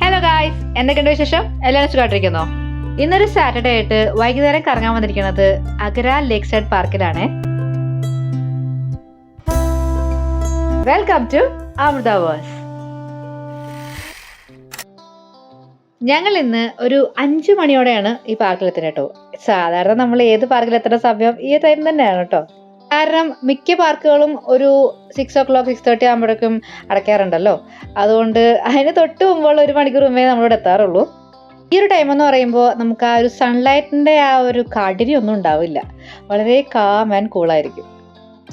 Hello guys, എന്തൊക്കെയുണ്ട് വിശേഷം? എല്ലാവരും സുഖമായിട്ടിരിക്കുന്നോ? ഇന്നൊരു സാറ്റർഡേ ആയിട്ട് വൈകുന്നേരം കറങ്ങാൻ വന്നിരിക്കുന്നത് അഗര ലേക്ക് സൈഡ് പാർക്കിലാണ്. വെൽക്കം ടു അമൃതാവേഴ്സ്. ഞങ്ങൾ ഇന്ന് ഒരു 5 മണിയോടെയാണ് ഈ പാർക്കിൽ എത്തുന്നത് കേട്ടോ. സാധാരണ നമ്മൾ ഏത് പാർക്കിൽ എത്തുന്ന സമയം ഈ ടൈം തന്നെയാണ് കേട്ടോ. കാരണം മിക്ക പാർക്കുകളും ഒരു 6 o'clock 6:30 ആകുമ്പോഴേക്കും അടയ്ക്കാറുണ്ടല്ലോ. അതുകൊണ്ട് അതിന് തൊട്ട് മുമ്പുള്ള 1 മണിക്കൂർ മുമ്പേ നമ്മളിവിടെ എത്താറുള്ളൂ. ഈ ഒരു ടൈം എന്ന് പറയുമ്പോൾ നമുക്ക് ആ ഒരു സൺലൈറ്റിൻ്റെ ആ ഒരു കാഠിന്യമൊന്നും ഉണ്ടാവില്ല. വളരെ കാം ആൻഡ് കൂളായിരിക്കും.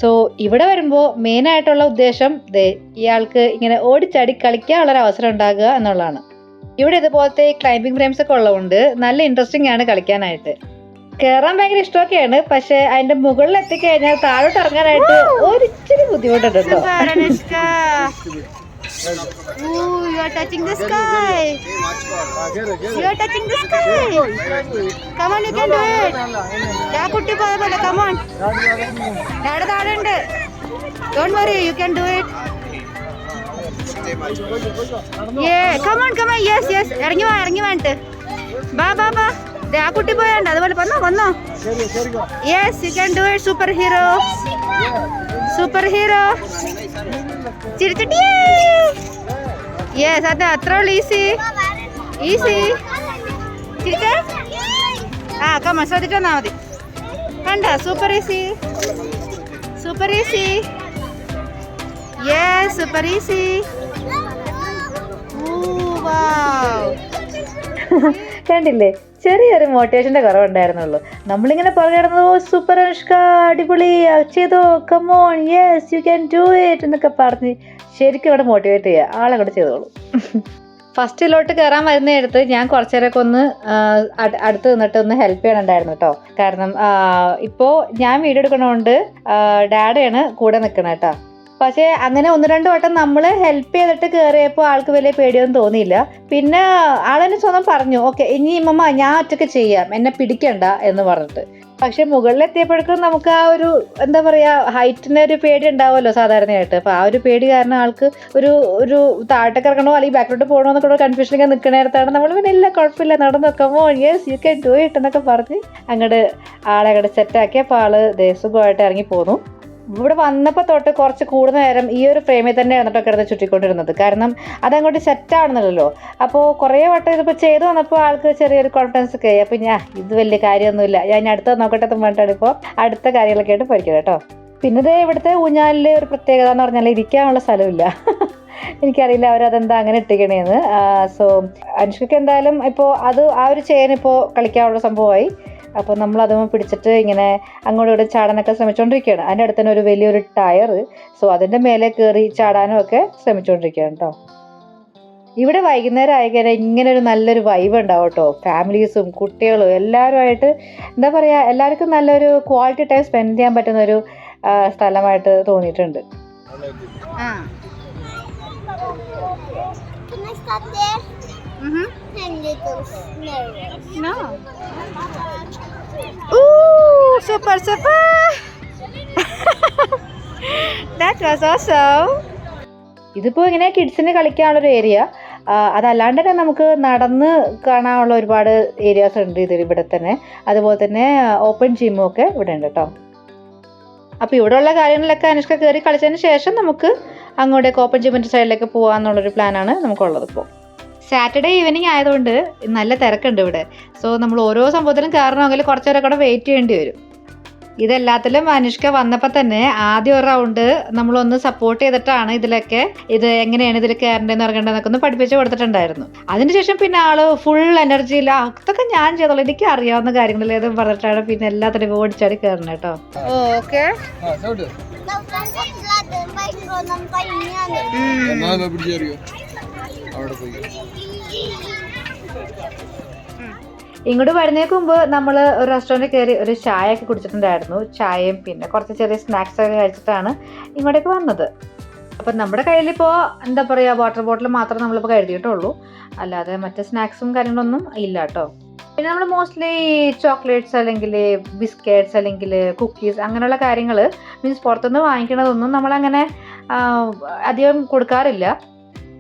സോ ഇവിടെ വരുമ്പോൾ മെയിനായിട്ടുള്ള ഉദ്ദേശം ഇയാൾക്ക് ഇങ്ങനെ ഓടിച്ചാടി കളിക്കാനുള്ളൊരു അവസരം ഉണ്ടാകുക എന്നുള്ളതാണ്. ഇവിടെ ഇതുപോലത്തെ ക്ലൈംബിംഗ് ഫ്രെയിംസ് ഒക്കെ ഉള്ളതുകൊണ്ട് നല്ല ഇൻട്രസ്റ്റിംഗ് ആണ് കളിക്കാനായിട്ട്. കയറാൻ ഭയങ്കര ഇഷ്ടമൊക്കെയാണ്, പക്ഷെ അതിന്റെ മുകളിൽ എത്തിക്കഴിഞ്ഞാൽ താഴോട്ട് ഇറങ്ങാനായിട്ട് ഒരിച്ചിരി ബുദ്ധിമുട്ടുണ്ട് കേട്ടോ. ഇറങ്ങി വേണ്ട ബാ ബാ ബാ ആ കുട്ടി പോയണ്ട അതുപോലെ വന്നോ yes you can do it. Super hero ചിരിച്ചിട്ട് യെസ് അതെ അത്ര ഈസി ചിരിച്ച കമ്മ ശ്രദ്ധിച്ചു വന്നാ മതി. കണ്ട super easy yes super easy. കണ്ടില്ലേ, ചെറിയൊരു മോട്ടിവേഷന്റെ കുറവുണ്ടായിരുന്നുള്ളൂ. നമ്മളിങ്ങനെ പറഞ്ഞിരുന്നത് സൂപ്പർ അനുഷ്ക, അടിപൊളി ചെയ്തോ, come on yes you can do it എന്നൊക്കെ പറഞ്ഞ് ശരിക്കും ഇവിടെ മോട്ടിവേറ്റ് ചെയ്യുക, ആളെ കൂടെ ചെയ്തോളൂ. ഫസ്റ്റിലോട്ട് കയറാൻ വരുന്നിടത്ത് ഞാൻ കുറച്ചു നേരമൊക്കെ ഒന്ന് അടുത്ത് നിന്നിട്ട് ഒന്ന് ഹെൽപ്പ് ചെയ്യണുണ്ടായിരുന്നു കേട്ടോ. കാരണം ഇപ്പോൾ ഞാൻ വീഡിയോ എടുക്കണോണ്ട് ഡാഡയാണ് കൂടെ നിൽക്കണം കേട്ടോ. പക്ഷേ അങ്ങനെ 1-2 വട്ടം നമ്മൾ ഹെൽപ്പ് ചെയ്തിട്ട് കയറിയപ്പോൾ ആൾക്ക് വലിയ പേടിയൊന്നും തോന്നിയില്ല. പിന്നെ ആളെന്നെ സ്വന്തം പറഞ്ഞു, ഓക്കെ ഇനി മമ്മ ഞാൻ ഒറ്റയ്ക്ക് ചെയ്യാം, എന്നെ പിടിക്കണ്ട എന്ന് പറഞ്ഞിട്ട്. പക്ഷെ മുകളിലെത്തിയപ്പോഴേക്കും നമുക്ക് ആ ഒരു എന്താ പറയുക, ഹൈറ്റിൻ്റെ ഒരു പേടി ഉണ്ടാവുമല്ലോ സാധാരണയായിട്ട്. അപ്പോൾ ആ ഒരു പേടി കാരണം ആൾക്ക് ഒരു താഴോട്ടൊക്കെ ഇറങ്ങണോ അല്ലെങ്കിൽ ബാക്കിലോട്ട് പോകണോ എന്നൊക്കെ കൺഫ്യൂഷനൊക്കെ നിൽക്കണേടത്താണ് നമ്മൾ പിന്നെ എല്ലാ കുഴപ്പമില്ല നടന്നു നോക്കാമോ yes you can do it എന്നൊക്കെ പറഞ്ഞ് അങ്ങോട്ട് ആളെ അങ്ങോട്ട് സെറ്റാക്കി. അപ്പോൾ ആള് സുഖമായിട്ട് ഇറങ്ങി പോന്നു. ഇവിടെ വന്നപ്പോൾ തൊട്ട് കുറച്ച് കൂടുതൽ നേരം ഈ ഒരു ഫ്രെയിമിൽ തന്നെ ഇരുന്നിട്ടൊക്കെ കിടന്ന് ചുറ്റിക്കൊണ്ടിരുന്നത്. കാരണം അതങ്ങോട്ട് സെറ്റാണെന്നല്ലോ. അപ്പോൾ കുറേ വട്ടം ഇതിപ്പോൾ ചെയ്ത് വന്നപ്പോൾ ആൾക്ക് ചെറിയൊരു കോൺഫിഡൻസ് ഒക്കെ ആയി. അപ്പോൾ ഇത് വലിയ കാര്യമൊന്നുമില്ല, ഞാൻ അടുത്ത നോക്കട്ടെ എന്ന് പറഞ്ഞിട്ടാണ് ഇപ്പോൾ അടുത്ത കാര്യങ്ങളൊക്കെ ആയിട്ട് പഠിക്കുക കേട്ടോ. പിന്നെ ഇവിടുത്തെ ഊഞ്ഞാലിൽ ഒരു പ്രത്യേകത എന്ന് പറഞ്ഞാൽ ഇരിക്കാനുള്ള സ്ഥലമില്ല. എനിക്കറിയില്ല അവരതെന്താ അങ്ങനെ ഇട്ടിക്കണേന്ന്. സോ അനുഷ്കയ്ക്ക് എന്തായാലും ഇപ്പോൾ ആ ഒരു ചെയിൻ ഇപ്പോൾ കളിക്കാനുള്ള സംഭവമായി. അപ്പോൾ നമ്മൾ അതുമ്പോൾ പിടിച്ചിട്ട് ഇങ്ങനെ അങ്ങോട്ടും ഇവിടെ ചാടാനൊക്കെ ശ്രമിച്ചുകൊണ്ടിരിക്കുകയാണ്. അതിൻ്റെ അടുത്ത് തന്നെ ഒരു വലിയൊരു ടയർ, സോ അതിൻ്റെ മേലെ കയറി ചാടാനും ഒക്കെ ശ്രമിച്ചുകൊണ്ടിരിക്കുകയാണ് കേട്ടോ. ഇവിടെ വൈകുന്നേരം ആയിക്കഴിഞ്ഞാൽ ഇങ്ങനെ ഒരു നല്ലൊരു വൈബ് ഉണ്ടാവും കേട്ടോ. ഫാമിലീസും കുട്ടികളും എല്ലാവരുമായിട്ട് എന്താ പറയുക, എല്ലാവർക്കും നല്ലൊരു ക്വാളിറ്റി ടൈം സ്പെൻഡ് ചെയ്യാൻ പറ്റുന്ന ഒരു സ്ഥലമായിട്ട് തോന്നിയിട്ടുണ്ട്. No. Ooh, super. That was awesome. ഇതിപ്പോൾ ഇങ്ങനെ കിഡ്സിന് കളിക്കാനുള്ളൊരു ഏരിയ. അതല്ലാണ്ട് തന്നെ നമുക്ക് നടന്ന് കാണാനുള്ള ഒരുപാട് ഏരിയാസ് ഉണ്ട് ഇവിടെ തന്നെ. അതുപോലെ തന്നെ ഓപ്പൺ ജിമ്മും ഒക്കെ ഇവിടെ ഉണ്ട് കേട്ടോ. അപ്പോൾ ഇവിടെയുള്ള കാര്യങ്ങളിലൊക്കെ അനുഷ്ക കയറി കളിച്ചതിന് ശേഷം നമുക്ക് അങ്ങോട്ടേക്ക് ഓപ്പൺ ജിമ്മിൻ്റെ സൈഡിലേക്ക് പോകാമെന്നുള്ളൊരു പ്ലാനാണ് നമുക്കുള്ളത്. ഇപ്പോൾ സാറ്റർഡേ ഈവനിങ് ആയതുകൊണ്ട് നല്ല തിരക്കുണ്ട് ഇവിടെ. സോ നമ്മൾ ഓരോ സംഭവത്തിനും കയറണമെങ്കിൽ കുറച്ച് നേരം കൂടെ വെയിറ്റ് ചെയ്യേണ്ടി വരും. ഇതെല്ലാത്തിലും അനുഷ്ക വന്നപ്പോൾ തന്നെ ആദ്യം ഒരു റൗണ്ട് നമ്മളൊന്ന് സപ്പോർട്ട് ചെയ്തിട്ടാണ് ഇത് എങ്ങനെയാണ് ഇതിൽ കയറേണ്ടതെന്ന് ഇറങ്ങേണ്ടതെന്നൊക്കെ ഒന്ന് പഠിപ്പിച്ച് കൊടുത്തിട്ടുണ്ടായിരുന്നു. അതിനുശേഷം പിന്നെ ആള് ഫുൾ എനർജിയിൽ അതൊക്കെ ഞാൻ ചെയ്തോളൂ, എനിക്ക് അറിയാവുന്ന കാര്യങ്ങളിലേതും പറഞ്ഞിട്ടാണ് പിന്നെ എല്ലാത്തിനും ഓടിച്ചാടി കയറണം കേട്ടോ. ഓക്കെ ഇങ്ങോട്ട് വരുന്നേക്ക് മുമ്പ് നമ്മൾ ഒരു റെസ്റ്റോറൻറ്റിൽ കയറി ഒരു ചായ ഒക്കെ കുടിച്ചിട്ടുണ്ടായിരുന്നു. ചായയും പിന്നെ കുറച്ച് ചെറിയ സ്നാക്സ് ഒക്കെ കഴിച്ചിട്ടാണ് ഇങ്ങോട്ടേക്ക് വന്നത്. അപ്പം നമ്മുടെ കയ്യിലിപ്പോൾ എന്താ പറയുക, വാട്ടർ ബോട്ടിൽ മാത്രമേ നമ്മളിപ്പോൾ കരുതിയിട്ടുള്ളൂ, അല്ലാതെ മറ്റ് സ്നാക്സും കാര്യങ്ങളൊന്നും ഇല്ല കേട്ടോ. പിന്നെ നമ്മൾ മോസ്റ്റ്ലി ചോക്ലേറ്റ്സ് അല്ലെങ്കിൽ ബിസ്ക്കറ്റ്സ് അല്ലെങ്കിൽ കുക്കീസ് അങ്ങനെയുള്ള കാര്യങ്ങൾ മീൻസ് പുറത്തുനിന്ന് വാങ്ങിക്കണതൊന്നും നമ്മളങ്ങനെ അധികം കൊടുക്കാറില്ല.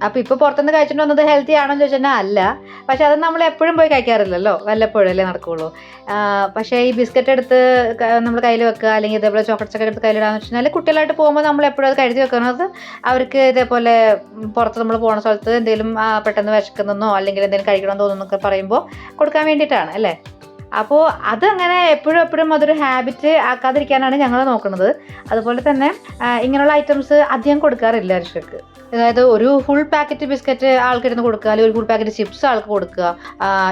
അപ്പോൾ ഇപ്പോൾ പുറത്തുനിന്ന് കഴിച്ചിട്ട് വന്നത് ഹെൽത്തി ആണോ എന്ന് ചോദിച്ചാൽ അല്ല. പക്ഷെ അത് നമ്മൾ എപ്പോഴും പോയി കഴിക്കാറില്ലല്ലോ, വല്ലപ്പോഴല്ലേ നടക്കുകയുള്ളൂ. പക്ഷേ ഈ ബിസ്ക്കറ്റ് എടുത്ത് നമ്മൾ കയ്യിൽ വെക്കുക, അല്ലെങ്കിൽ ഇതേപോലെ ചോക്ലേറ്റ്സ് ഒക്കെ എടുത്ത് കയ്യിലിടാന്ന് വെച്ചാൽ കുട്ടികളായിട്ട് പോകുമ്പോൾ നമ്മൾ എപ്പോഴും അത് കരുതി വെക്കുന്നത് അവർക്ക് ഇതേപോലെ പുറത്ത് നമ്മൾ പോകുന്ന സ്ഥലത്ത് എന്തെങ്കിലും പെട്ടെന്ന് വിശക്കുന്നോ അല്ലെങ്കിൽ എന്തെങ്കിലും കഴിക്കണമെന്ന് തോന്നുന്നൊക്കെ പറയുമ്പോൾ കൊടുക്കാൻ വേണ്ടിയിട്ടാണ് അല്ലേ. അപ്പോൾ അതങ്ങനെ എപ്പോഴും അതൊരു ഹാബിറ്റ് ആക്കാതിരിക്കാനാണ് ഞങ്ങൾ നോക്കുന്നത്. അതുപോലെ തന്നെ ഇങ്ങനെയുള്ള ഐറ്റംസ് അധികം കൊടുക്കാറില്ല അനുഷ്കക്ക്. അതായത് ഒരു ഫുൾ പാക്കറ്റ് ബിസ്ക്കറ്റ് ആൾക്കിരുന്ന് കൊടുക്കുക, അല്ലെങ്കിൽ ഒരു ഫുൾ പാക്കറ്റ് ചിപ്സ് ആൾക്ക് കൊടുക്കുക,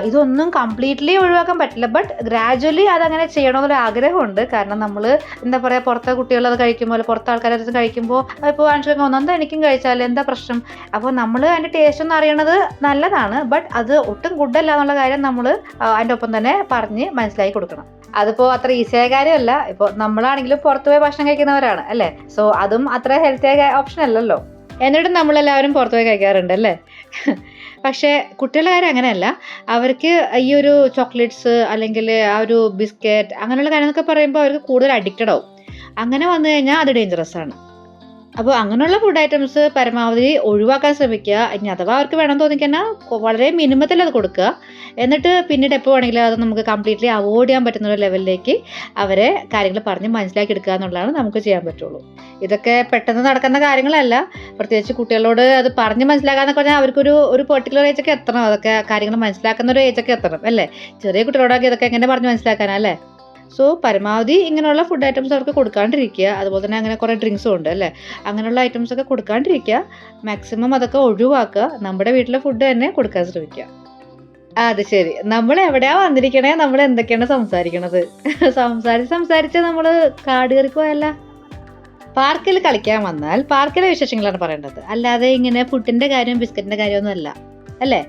ഇതൊന്നും കംപ്ലീറ്റ്ലി ഒഴിവാക്കാൻ പറ്റില്ല. ബട്ട് ഗ്രാജുവലി അതങ്ങനെ ചെയ്യണമെന്നൊരു ആഗ്രഹമുണ്ട്. കാരണം നമ്മൾ എന്താ പറയുക, പുറത്തെ കുട്ടികൾ അത് കഴിക്കുമ്പോൾ, അല്ലെങ്കിൽ പുറത്തെ ആൾക്കാരത് കഴിക്കുമ്പോൾ ഇപ്പോൾ അനുഷ്കൊക്കെ എന്താ എനിക്കും കഴിച്ചാൽ എന്താ പ്രശ്നം. അപ്പോൾ നമ്മൾ അതിൻ്റെ ടേസ്റ്റ് ഒന്ന് അറിയണത് നല്ലതാണ്. ബട്ട് അത് ഒട്ടും ഗുഡല്ല എന്നുള്ള കാര്യം നമ്മൾ അതിൻ്റെ ഒപ്പം തന്നെ പറഞ്ഞ് മനസ്സിലാക്കി കൊടുക്കണം. അതിപ്പോൾ അത്ര ഈസിയായ കാര്യമല്ല. ഇപ്പോൾ നമ്മളാണെങ്കിലും പുറത്ത് പോയി ഭക്ഷണം കഴിക്കുന്നവരാണ് അല്ലേ. സോ അതും അത്ര ഹെൽത്തിയായ ഓപ്ഷൻ അല്ലല്ലോ. എന്നിട്ടും നമ്മളെല്ലാവരും പുറത്ത് പോയി കഴിക്കാറുണ്ട് അല്ലേ. പക്ഷേ കുട്ടികളുടെ കാര്യം അങ്ങനെയല്ല. അവർക്ക് ഈ ഒരു ചോക്ലേറ്റ്സ് അല്ലെങ്കിൽ ആ ഒരു ബിസ്ക്കറ്റ് അങ്ങനെയുള്ള കാര്യങ്ങളൊക്കെ പറയുമ്പോൾ അവർക്ക് കൂടുതൽ അഡിക്റ്റഡ് ആവും. അങ്ങനെ വന്നു കഴിഞ്ഞാൽ അത് ഡേഞ്ചറസ് ആണ്. അപ്പോൾ അങ്ങനെയുള്ള ഫുഡ് ഐറ്റംസ് പരമാവധി ഒഴിവാക്കാൻ ശ്രമിക്കുക. ഇനി അഥവാ അവർക്ക് വേണമെന്ന് തോന്നിക്കഴിഞ്ഞാൽ വളരെ മിനിമത്തിൽ അത് കൊടുക്കുക. എന്നിട്ട് പിന്നീട് എപ്പോൾ വേണമെങ്കിലും അത് നമുക്ക് കംപ്ലീറ്റ്ലി അവോയ്ഡ് ചെയ്യാൻ പറ്റുന്ന ഒരു ലെവലിലേക്ക് അവരെ കാര്യങ്ങൾ പറഞ്ഞ് മനസ്സിലാക്കി എടുക്കുക എന്നുള്ളതാണ് നമുക്ക് ചെയ്യാൻ പറ്റുള്ളൂ. ഇതൊക്കെ പെട്ടെന്ന് നടക്കുന്ന കാര്യങ്ങളല്ല. പ്രത്യേകിച്ച് കുട്ടികളോട് അത് പറഞ്ഞ് മനസ്സിലാക്കാന്നൊക്കെ പറഞ്ഞാൽ അവർക്കൊരു പെർട്ടിക്കുലർ ഏജൊക്കെ എത്തണം. അതൊക്കെ കാര്യങ്ങൾ മനസ്സിലാക്കുന്ന ഒരു ഏജൊക്കെ എത്തണം അല്ലേ. ചെറിയ കുട്ടികളോടൊക്കെ ഇതൊക്കെ എങ്ങനെ പറഞ്ഞ് മനസ്സിലാക്കാനല്ലേ. സോ പരമാവധി ഇങ്ങനെയുള്ള ഫുഡ് ഐറ്റംസ് അവർക്ക് കൊടുക്കാണ്ടിരിക്കുക. അതുപോലെ തന്നെ അങ്ങനെ കുറേ ഡ്രിങ്ക്സും ഉണ്ട് അല്ലേ. അങ്ങനെയുള്ള ഐറ്റംസൊക്കെ കൊടുക്കാണ്ടിരിക്കുക. മാക്സിമം അതൊക്കെ ഒഴിവാക്കുക. നമ്മുടെ വീട്ടിലെ ഫുഡ് തന്നെ കൊടുക്കാൻ ശ്രമിക്കുക. അത് ശരി, നമ്മൾ എവിടെയാ വന്നിരിക്കണേ, നമ്മൾ എന്തൊക്കെയാണ് സംസാരിക്കണത്. സംസാരിച്ച് നമ്മൾ കാട് കയറി പോയല്ല. പാർക്കിൽ കളിക്കാൻ വന്നാൽ പാർക്കിലെ വിശേഷങ്ങളാണ് പറയേണ്ടത്, അല്ലാതെ ഇങ്ങനെ ഫുഡിൻ്റെ കാര്യം ബിസ്ക്കറ്റിൻ്റെ കാര്യമൊന്നും അല്ല അല്ലേ.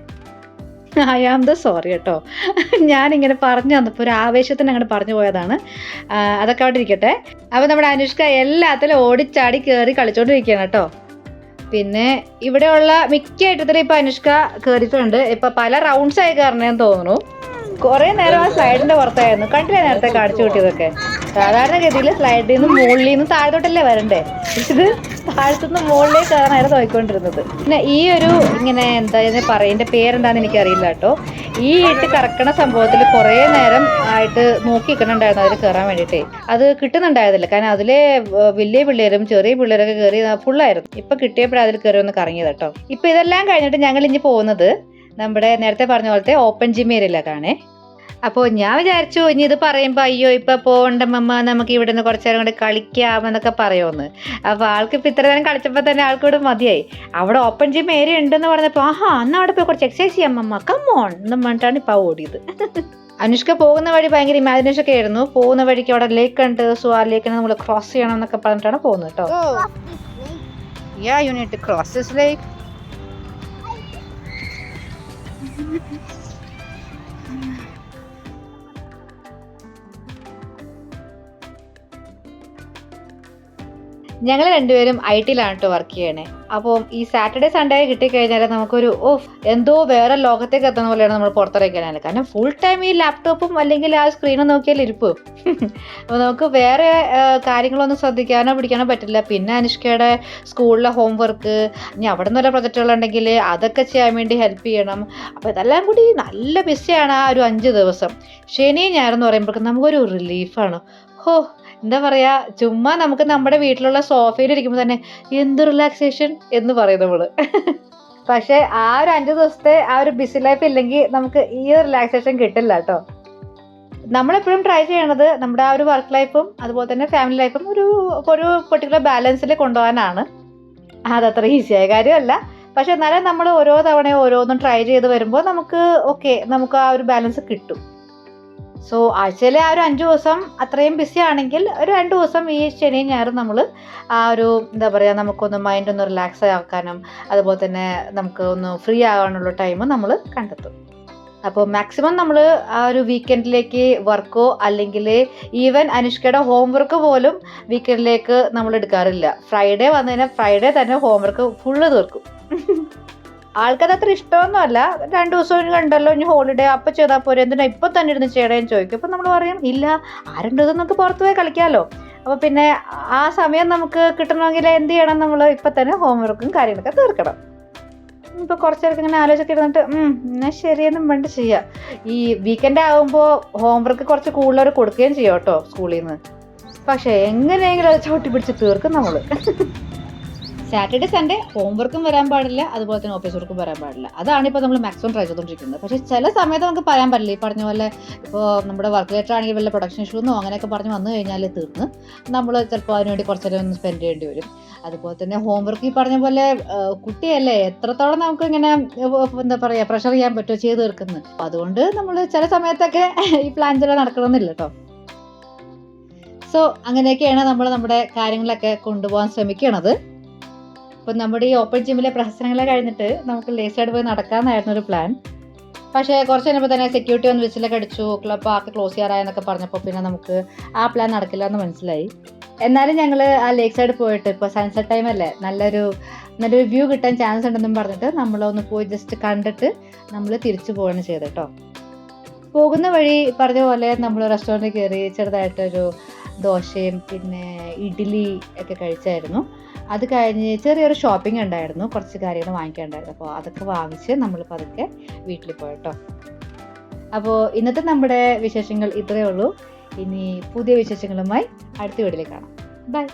ഐ ആം ദ സോറി കേട്ടോ. ഞാനിങ്ങനെ പറഞ്ഞു തന്നപ്പോൾ ഒരു ആവേശത്തിന് അങ്ങോട്ട് പറഞ്ഞു പോയതാണ്. അതൊക്കെ അവിടെ ഇരിക്കട്ടെ. അപ്പോൾ നമ്മുടെ അനുഷ്ക എല്ലാത്തിലും ഓടിച്ചാടി കയറി കളിച്ചോണ്ടിരിക്കുകയാണ് കേട്ടോ. പിന്നെ ഇവിടെയുള്ള മിക്ക ഐറ്റത്തിലും ഇപ്പോൾ അനുഷ്ക കയറിയിട്ടുണ്ട്. ഇപ്പോൾ പല റൗണ്ട്സ് ആയി കയറണേന്ന് തോന്നുന്നു. കുറേ നേരം ആ സ്ലൈഡിൻ്റെ പുറത്തായിരുന്നു. കണ്ടില്ലേ നേരത്തെ കാണിച്ചു കൂട്ടിയതൊക്കെ. സാധാരണഗതിയിൽ സ്ലൈഡിൽ നിന്ന് മുകളിൽ നിന്ന് താഴത്തോട്ടല്ലേ വരണ്ടേ. ഇത് താഴത്തുനിന്ന് മുകളിലേക്ക് കയറാനായിരുന്നു നോക്കിക്കൊണ്ടിരുന്നത്. പിന്നെ ഈ ഒരു ഇങ്ങനെ എന്താ പറയേണ്ട പേരെന്താണെന്ന് എനിക്കറിയില്ല കേട്ടോ. ഈ ഇട്ട് കറക്കണ സംഭവത്തിൽ കുറേ നേരം ആയിട്ട് നോക്കി നിൽക്കണുണ്ടായിരുന്നു അതിൽ കയറാൻ വേണ്ടിയിട്ടേ. അത് കിട്ടുന്നുണ്ടായിരുന്നില്ല. കാരണം അതിലെ വലിയ പിള്ളേരും ചെറിയ പിള്ളേരൊക്കെ കയറി ഫുള്ളായിരുന്നു. ഇപ്പം കിട്ടിയപ്പോഴും അതിൽ കയറി ഒന്ന് കറങ്ങിയത് കേട്ടോ. ഇപ്പം ഇതെല്ലാം കഴിഞ്ഞിട്ട് ഞങ്ങൾ ഇനി പോകുന്നത് നമ്മുടെ നേരത്തെ പറഞ്ഞ പോലത്തെ ഓപ്പൺ ജിം ഏരിയയിലേക്കാണേ. അപ്പോൾ ഞാൻ വിചാരിച്ചു ഇനി ഇത് പറയുമ്പോൾ അയ്യോ ഇപ്പം പോകണ്ട മമ്മ, നമുക്ക് ഇവിടെ നിന്ന് കുറച്ച് നേരം കൊണ്ട് കളിക്കാമെന്നൊക്കെ പറയുമെന്ന്. അപ്പോൾ ആൾക്കിപ്പോൾ ഇത്ര നേരം കളിച്ചപ്പോൾ തന്നെ ആൾക്ക് ഇവിടെ മതിയായി. അവിടെ ഓപ്പൺ ജിം ഏരിയ ഉണ്ടെന്ന് പറഞ്ഞപ്പോൾ എന്നാൽ അവിടെ പോയി കുറച്ച് എക്സസൈസ് ചെയ്യാം മമ്മ, കമ്മോൺ എന്ന് പറഞ്ഞിട്ടാണ് ഇപ്പോൾ ഓടിയത്. അനുഷ്ക പോകുന്ന വഴി ഭയങ്കര ഇമാജിനേഷൻ ഒക്കെ ആയിരുന്നു. പോകുന്ന വഴിക്ക് അവിടെ ലേക്ക് ഉണ്ട്. സോ ആ ലേക്കിനെ നമ്മൾ ക്രോസ് ചെയ്യണം എന്നൊക്കെ പറഞ്ഞിട്ടാണ് പോകുന്നത് കേട്ടോ. Yeah you need to cross this lake. ഞങ്ങൾ രണ്ടുപേരും IT-ലാണ് കേട്ടോ വർക്ക് ചെയ്യണേ. അപ്പോൾ ഈ സാറ്റർഡേ സൺഡേ കിട്ടിക്കഴിഞ്ഞാൽ നമുക്കൊരു എന്തോ വേറെ ലോകത്തേക്ക് എത്തുന്ന പോലെയാണ് നമ്മൾ പുറത്തിറങ്ങിയാൽ. കാരണം ഫുൾ ടൈം ഈ ലാപ്ടോപ്പും അല്ലെങ്കിൽ ആ സ്ക്രീനും നോക്കിയാൽ ഇരിപ്പ്. അപ്പോൾ നമുക്ക് വേറെ കാര്യങ്ങളൊന്നും ശ്രദ്ധിക്കാനോ പിടിക്കാനോ പറ്റില്ല. പിന്നെ അനുഷ്കയുടെ സ്കൂളിലെ ഹോംവർക്ക്, ഇനി അവിടെ നിന്ന് വല്ല പ്രൊജക്റ്റുകളുണ്ടെങ്കിൽ അതൊക്കെ ചെയ്യാൻ വേണ്ടി ഹെൽപ്പ് ചെയ്യണം. അപ്പോൾ ഇതെല്ലാം കൂടി നല്ല ബിസിയാണ് ആ ഒരു 5 ദിവസം. ശനി ഞായറെന്ന് പറയുമ്പോഴേക്കും നമുക്കൊരു റിലീഫാണ്. എന്താ പറയുക, ചുമ്മാ നമുക്ക് നമ്മുടെ വീട്ടിലുള്ള സോഫയിൽ ഇരിക്കുമ്പോൾ തന്നെ എന്ത് റിലാക്സേഷൻ എന്ന് പറയും നമ്മൾ. പക്ഷേ ആ ഒരു 5 ദിവസത്തെ ആ ഒരു ബിസി ലൈഫ് ഇല്ലെങ്കിൽ നമുക്ക് ഈ ഒരു റിലാക്സേഷൻ കിട്ടില്ല കേട്ടോ. നമ്മളെപ്പോഴും ട്രൈ ചെയ്യണത് നമ്മുടെ ആ ഒരു വർക്ക് ലൈഫും അതുപോലെ തന്നെ ഫാമിലി ലൈഫും ഒരു പെർട്ടിക്കുലർ ബാലൻസിൽ കൊണ്ടുപോകാനാണ്. അതത്ര ഈസിയായ കാര്യമല്ല. പക്ഷെ എന്നാലും നമ്മൾ ഓരോ തവണയും ഓരോന്നും ട്രൈ ചെയ്ത് വരുമ്പോൾ നമുക്ക് ആ ഒരു ബാലൻസ് കിട്ടും. സോ ആഴ്ചയിലെ ആ ഒരു 5 ദിവസം അത്രയും ബിസി ആണെങ്കിൽ ഒരു 2 ദിവസം ഈ ശനിയും ഞായറും നമ്മൾ ആ ഒരു എന്താ പറയുക, നമുക്കൊന്ന് മൈൻഡ് ഒന്ന് റിലാക്സ് ആക്കാനും അതുപോലെ തന്നെ നമുക്ക് ഒന്ന് ഫ്രീ ആകാനുള്ള ടൈം നമ്മൾ കണ്ടെത്തും. അപ്പോൾ മാക്സിമം നമ്മൾ ആ ഒരു വീക്കെൻഡിലേക്ക് വർക്കോ അല്ലെങ്കിൽ ഈവൻ അനുഷ്കയുടെ ഹോംവർക്ക് പോലും വീക്കെൻഡിലേക്ക് നമ്മൾ എടുക്കാറില്ല. ഫ്രൈഡേ വന്നു കഴിഞ്ഞാൽ ഫ്രൈഡേ തന്നെ ഹോംവർക്ക് ഫുള്ള് തീർക്കും. ആൾക്കത് അത്ര ഇഷ്ടമൊന്നുമല്ല. 2 ദിവസം കണ്ടല്ലോ ഇനി ഹോളിഡേ അപ്പം ചെയ്താൽ പോരെ, എന്തിനാ ഇപ്പം തന്നെ ഇരുന്ന് ചെയ്യണേന്ന് ചോദിക്കും. അപ്പം നമ്മൾ പറയും ഇല്ല, ആ 2 ദിവസം നമുക്ക് പുറത്ത് പോയി കളിക്കാമല്ലോ. അപ്പോൾ പിന്നെ ആ സമയം നമുക്ക് കിട്ടണമെങ്കിൽ എന്ത് ചെയ്യണം, നമ്മൾ ഇപ്പം തന്നെ ഹോംവർക്കും കാര്യങ്ങളൊക്കെ തീർക്കണം. ഇപ്പോൾ കുറച്ച് നേരമൊക്കെ ഇങ്ങനെ ആലോചിച്ചൊക്കെ ഇരുന്നിട്ട് എന്നാൽ ശരിയെന്നും വേണ്ട ചെയ്യാം. ഈ വീക്കെൻഡ് ആകുമ്പോൾ ഹോംവർക്ക് കുറച്ച് കൂടുതൽ കൊടുക്കുകയും ചെയ്യാം കേട്ടോ സ്കൂളിൽ നിന്ന്. പക്ഷേ എങ്ങനെയെങ്കിലും അത് ചവിട്ടി പിടിച്ച് തീർക്കും നമ്മൾ. സാറ്റർഡേ സൺഡേ ഹോംവർക്കും വരാൻ പാടില്ല, അതുപോലെ തന്നെ ഓഫീസ് വർക്കും വരാൻ പാടില്ല. അതാണ് ഇപ്പോൾ നമ്മൾ മാക്സിമം ട്രൈ ചെയ്തുകൊണ്ടിരിക്കുന്നത്. പക്ഷേ ചില സമയത്ത് നമുക്ക് പറയാൻ പറ്റില്ല. ഈ പറഞ്ഞ പോലെ ഇപ്പോൾ നമ്മുടെ വർക്ക് ലേറ്റർ ആണെങ്കിൽ വല്ല പ്രൊഡക്ഷൻ ഇഷ്യൂന്നോ അങ്ങനെയൊക്കെ പറഞ്ഞ് വന്നു കഴിഞ്ഞാൽ തീർന്ന് നമ്മൾ ചിലപ്പോൾ അതിനുവേണ്ടി കുറച്ച് നേരം ഒന്ന് സ്പെൻഡ് ചെയ്യേണ്ടി വരും. അതുപോലെ തന്നെ ഹോംവർക്ക് ഈ പറഞ്ഞ പോലെ കുട്ടിയല്ലേ, എത്രത്തോളം നമുക്ക് ഇങ്ങനെ എന്താ പറയുക പ്രഷർ ചെയ്യാൻ പറ്റുമോ ചെയ്ത് തീർക്കുന്നത്. അപ്പോൾ അതുകൊണ്ട് നമ്മൾ ചില സമയത്തൊക്കെ ഈ പ്ലാൻ ചെയ്താൽ നടക്കണമെന്നില്ല കേട്ടോ. സോ അങ്ങനെയൊക്കെയാണ് നമ്മൾ നമ്മുടെ കാര്യങ്ങളൊക്കെ കൊണ്ടുപോകാൻ ശ്രമിക്കണത്. അപ്പം നമ്മുടെ ഈ ഓപ്പൺ ജിമ്മിലെ പ്രഹസനങ്ങളെ കഴിഞ്ഞിട്ട് നമുക്ക് ലേസൈഡ് പോയി നടക്കാമെന്നായിരുന്നു ഒരു പ്ലാൻ. പക്ഷേ കുറച്ച് കഴിഞ്ഞപ്പോൾ തന്നെ സെക്യൂരിറ്റി വന്ന് വിസിലൊക്കെ അടിച്ചു, ക്ലബ് ആർക്ക് ക്ലോസ് ചെയ്യാറായെന്നൊക്കെ പറഞ്ഞപ്പോൾ പിന്നെ നമുക്ക് ആ പ്ലാൻ നടക്കില്ല എന്ന് മനസ്സിലായി. എന്നാലും ഞങ്ങൾ ആ ലേക്ക് സൈഡ് പോയിട്ട് ഇപ്പോൾ സൺസെറ്റ് ടൈം അല്ലേ, നല്ലൊരു വ്യൂ കിട്ടാൻ ചാൻസ് ഉണ്ടെന്നും പറഞ്ഞിട്ട് നമ്മളൊന്ന് പോയി ജസ്റ്റ് കണ്ടിട്ട് നമ്മൾ തിരിച്ചു പോവുകയാണ് ചെയ്തത് കേട്ടോ. പോകുന്ന വഴി പറഞ്ഞ പോലെ നമ്മൾ റെസ്റ്റോറൻറ്റിൽ കയറി ചെറുതായിട്ടൊരു ദോശയും പിന്നെ ഇഡ്ഡലി ഒക്കെ കഴിച്ചായിരുന്നു. അത് കഴിഞ്ഞ് ചെറിയൊരു ഷോപ്പിംഗ് ഉണ്ടായിരുന്നു, കുറച്ച് കാര്യങ്ങൾ വാങ്ങിക്കാനുണ്ടായിരുന്നു. അപ്പോൾ അതൊക്കെ വാങ്ങിച്ച് നമ്മളിപ്പോൾ അതൊക്കെ വീട്ടിൽ പോയിട്ടോ. അപ്പോൾ ഇന്നത്തെ നമ്മുടെ വിശേഷങ്ങൾ ഇത്രയേ ഉള്ളൂ. ഇനി പുതിയ വിശേഷങ്ങളുമായി അടുത്ത വീഡിയോയിൽ കാണാം. ബൈ.